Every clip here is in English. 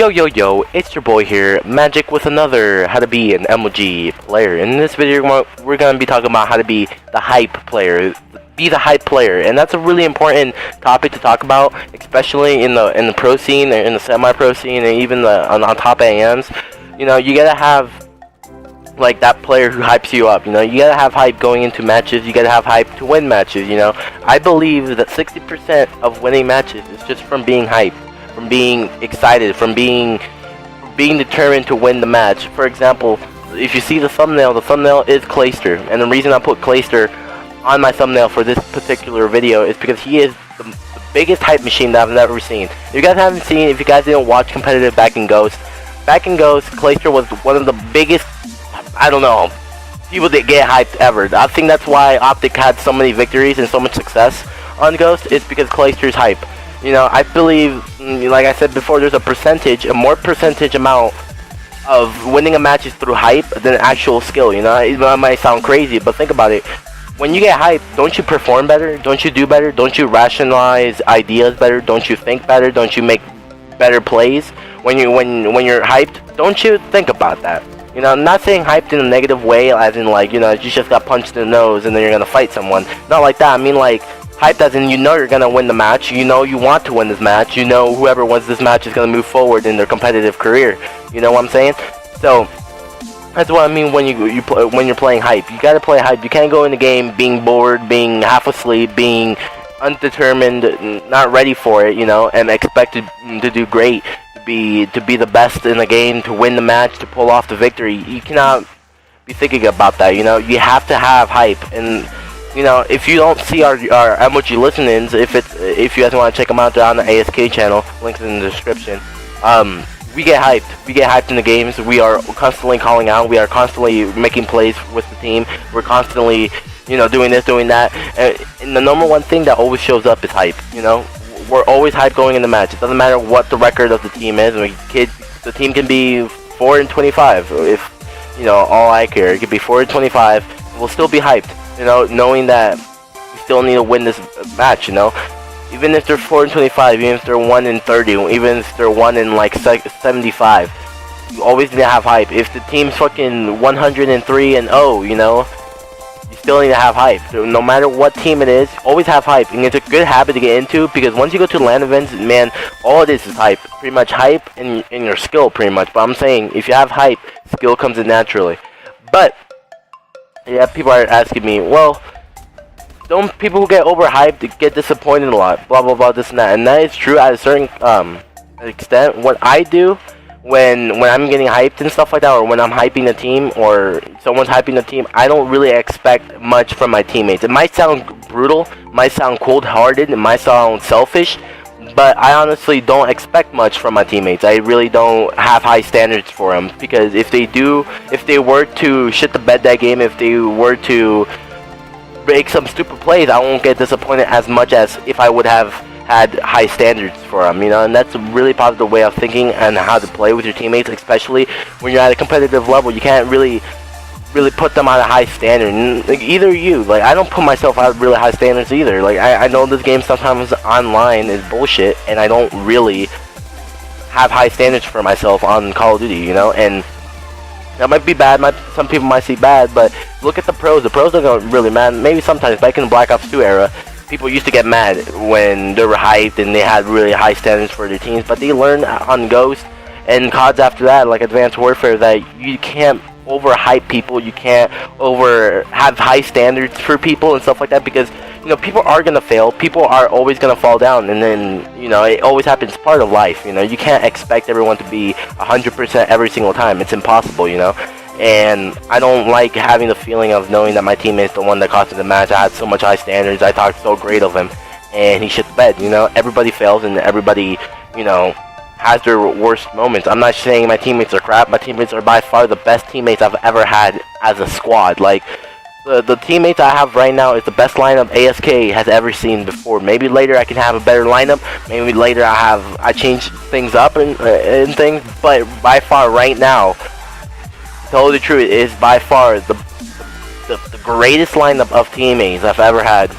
Yo, it's your boy here, Magic, with another how to be an MLG player. In this video, we're going to be talking about how to be the hype player. Be the hype player, and that's a really important topic to talk about, especially in the pro scene, in the semi-pro scene, and even on top AMs. You know, you gotta have like that player who hypes you up. You know, you gotta have hype going into matches. You gotta have hype to win matches. You know, I believe that 60% of winning matches is just from being hyped, from being excited, from being determined to win the match. For example, if you see the thumbnail is Clayster, and the reason I put Clayster on my thumbnail for this particular video is because he is the biggest hype machine that I've ever seen. If you guys haven't seen, if you guys didn't watch competitive Back in Ghost, Clayster was one of the biggest, I don't know, people that get hyped ever. I think that's why Optic had so many victories and so much success on Ghost. It's because Clayster's hype. You know, I believe, like I said before, there's a more percentage amount of winning a match is through hype than actual skill. You know, it might sound crazy, but think about it. When you get hyped, don't you perform better? Don't you do better? Don't you rationalize ideas better? Don't you think better? Don't you make better plays? When you're hyped, don't you think about that? You know, I'm not saying hyped in a negative way, as in like, you know, you just got punched in the nose and then you're gonna fight someone. Not like that. I mean like hyped as in you know you're gonna win the match. You know you want to win this match. You know whoever wins this match is gonna move forward in their competitive career. You know what I'm saying? So that's what I mean when you're playing hype. You gotta play hype. You can't go in the game being bored, being half asleep, being undetermined, not ready for it, you know, and expect to do great, to be the best in the game, to win the match, to pull off the victory. You cannot be thinking about that, you know. You have to have hype. And you know, if you don't see our MLG listenings, if you guys want to check them out, they're on the ASK channel. Links in the description. We get hyped. We get hyped in the games. We are constantly calling out. We are constantly making plays with the team. We're constantly, you know, doing this, doing that. And the number one thing that always shows up is hype. You know, we're always hyped going in the match. It doesn't matter what the record of the team is. The team can be 4-25. If you know, all I care, it could be 4-25. We'll still be hyped. You know, knowing that we still need to win this match. You know. Even if they're 4-25, even if they're 1-30, even if they're 1-75, you always need to have hype. If the team's fucking 103-0, you know, you still need to have hype. So no matter what team it is, always have hype. And it's a good habit to get into because once you go to LAN events, man, all it is hype. Pretty much hype and your skill, pretty much. But I'm saying, if you have hype, skill comes in naturally. But yeah, people are asking me, well, don't people who get overhyped get disappointed a lot, blah blah blah, this and that. And that is true at a certain extent. What I do when I'm getting hyped and stuff like that, or when I'm hyping the team or someone's hyping the team, I don't really expect much from my teammates. It might sound brutal, might sound cold-hearted, it might sound selfish, but I honestly don't expect much from my teammates. I really don't have high standards for them, because if they were to shit the bed that game, if they were to make some stupid plays, I won't get disappointed as much as if I would have had high standards for them, you know. And that's a really positive way of thinking and how to play with your teammates, especially when you're at a competitive level. You can't really put them on a high standard. And, like, either you, like, I don't put myself at really high standards either. Like, I know this game sometimes online is bullshit, and I don't really have high standards for myself on Call of Duty, you know. And that might be bad. Some people might see bad, but look at the pros. The pros don't really mad. Maybe sometimes back in the Black Ops 2 era, people used to get mad when they were hyped and they had really high standards for their teams. But they learned on Ghost and CODs after that, like Advanced Warfare, that you can't overhype people. You can't have high standards for people and stuff like that, because you know, people are gonna fail. People are always gonna fall down, and then, you know, it always happens. Part of life, you know. You can't expect everyone to be 100% every single time. It's impossible, you know. And I don't like having the feeling of knowing that my teammate's the one that cost me the match. I had so much high standards. I talked so great of him, and he shit the bed. You know, everybody fails, and everybody, you know, has their worst moments. I'm not saying my teammates are crap. My teammates are by far the best teammates I've ever had as a squad. Like, the teammates I have right now is the best lineup ASK has ever seen before. Maybe later I can have a better lineup. Maybe later I change things up and things. But by far right now, to tell you the truth, it is by far the greatest lineup of teammates I've ever had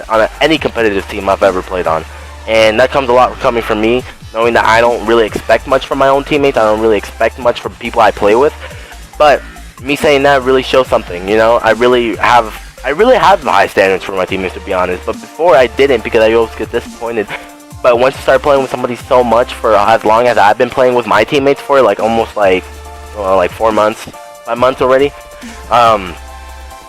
on any competitive team I've ever played on. And that comes a lot coming from me. knowing that I don't really expect much from my own teammates. I don't really expect much from people I play with. But me saying that really shows something, you know. I really have high standards for my teammates, to be honest. But before I didn't, because I always get disappointed. But once you start playing with somebody so much for as long as I've been playing with my teammates for, like almost like 4 months, 5 months already,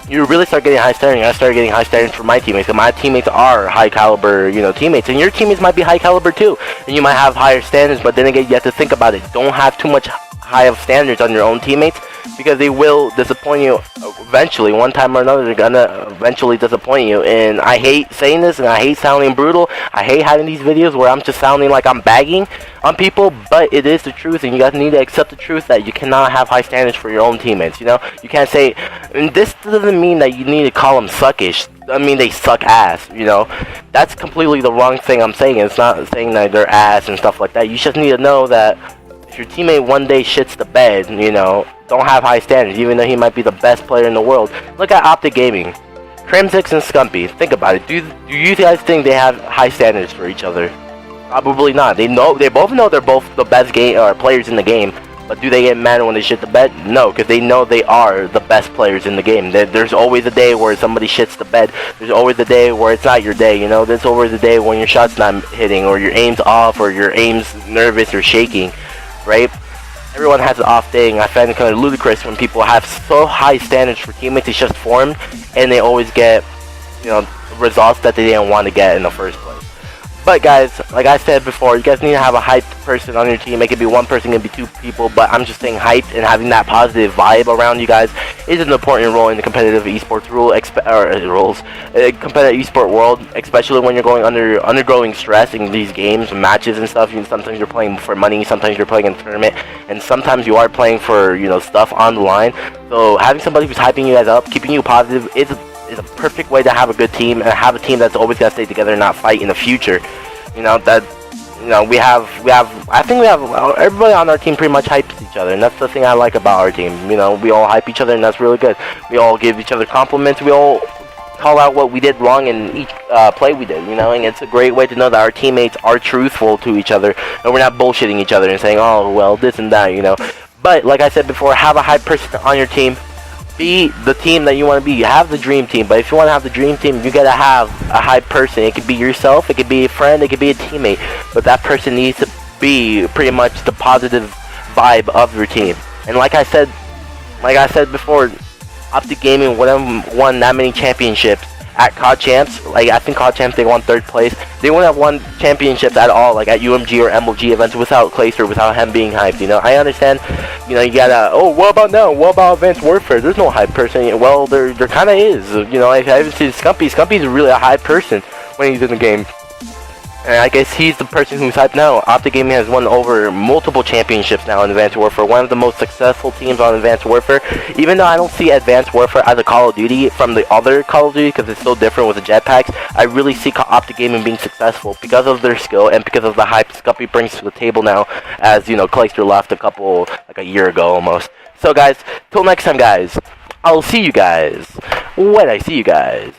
you really start getting high standards. I started getting high standards for my teammates, and my teammates are high caliber, you know, teammates, and your teammates might be high caliber too, and you might have higher standards. But then again, you have to think about it. Don't have too much high of standards on your own teammates, because they will disappoint you eventually. One time or another, they're gonna eventually disappoint you. And I hate saying this, and I hate sounding brutal. I hate having these videos where I'm just sounding like I'm bagging on people, but it is the truth, and you guys need to accept the truth that you cannot have high standards for your own teammates. You know, you can't say, and this doesn't mean that you need to call them suckish. I mean, they suck ass, you know. That's completely the wrong thing I'm saying. It's not saying that they're ass and stuff like that. You just need to know that if your teammate one day shits the bed, you know, don't have high standards, even though he might be the best player in the world. Look at Optic Gaming, Crimsix and Scumpy. Think about it. Do you guys think they have high standards for each other? Probably not. They both know they're both the best players in the game. But do they get mad when they shit the bed? No, because they know they are the best players in the game. There's always a day where somebody shits the bed. There's always a day where it's not your day, you know? There's always a day when your shot's not hitting, or your aim's off, or your aim's nervous or shaking, right? Everyone has an off day, and I find it kind of ludicrous when people have so high standards for teammates. It's just formed, and they always get, you know, results that they didn't want to get in the first place. But guys, like I said before, you guys need to have a hyped person on your team. It could be one person, it could be two people, but I'm just saying hyped and having that positive vibe around you guys is an important role in the competitive esports competitive esport world, especially when you're undergoing stress in these games, matches and stuff. Sometimes you're playing for money, sometimes you're playing in a tournament, and sometimes you are playing for, you know, stuff on the line. So having somebody who's hyping you guys up, keeping you positive is a perfect way to have a good team, and have a team that's always gonna stay together and not fight in the future. You know, that, you know, I think we have everybody on our team pretty much hypes each other, and that's the thing I like about our team. You know, we all hype each other, and that's really good. We all give each other compliments. We all call out what we did wrong in each play we did, you know, and it's a great way to know that our teammates are truthful to each other, and we're not bullshitting each other and saying, oh, well, this and that, you know. But like I said before, have a hype person on your team. Be the team that you want to be. Have the dream team. But if you want to have the dream team, you gotta have a hype person. It could be yourself, it could be a friend, it could be a teammate, but that person needs to be pretty much the positive vibe of your team. And like I said before, Optic Gaming won that many championships at COD Champs. Like, I think COD Champs, they won 3rd place. They wouldn't have won championships at all, like at UMG or MLG events, without Clayster, without him being hyped, you know. I understand, you know, you gotta, oh, what about now? What about Advanced Warfare? There's no hype person. Well, there kind of is. You know, I haven't seen Scumpy. Scumpy's really a hype person when he's in the game. And I guess he's the person who's hyped now. Optic Gaming has won over multiple championships now in Advanced Warfare. One of the most successful teams on Advanced Warfare. Even though I don't see Advanced Warfare as a Call of Duty from the other Call of Duty, because it's so different with the jetpacks, I really see Optic Gaming being successful because of their skill and because of the hype Scumpy brings to the table now, as, you know, Clayster left like a year ago almost. So guys, till next time guys, I'll see you guys when I see you guys.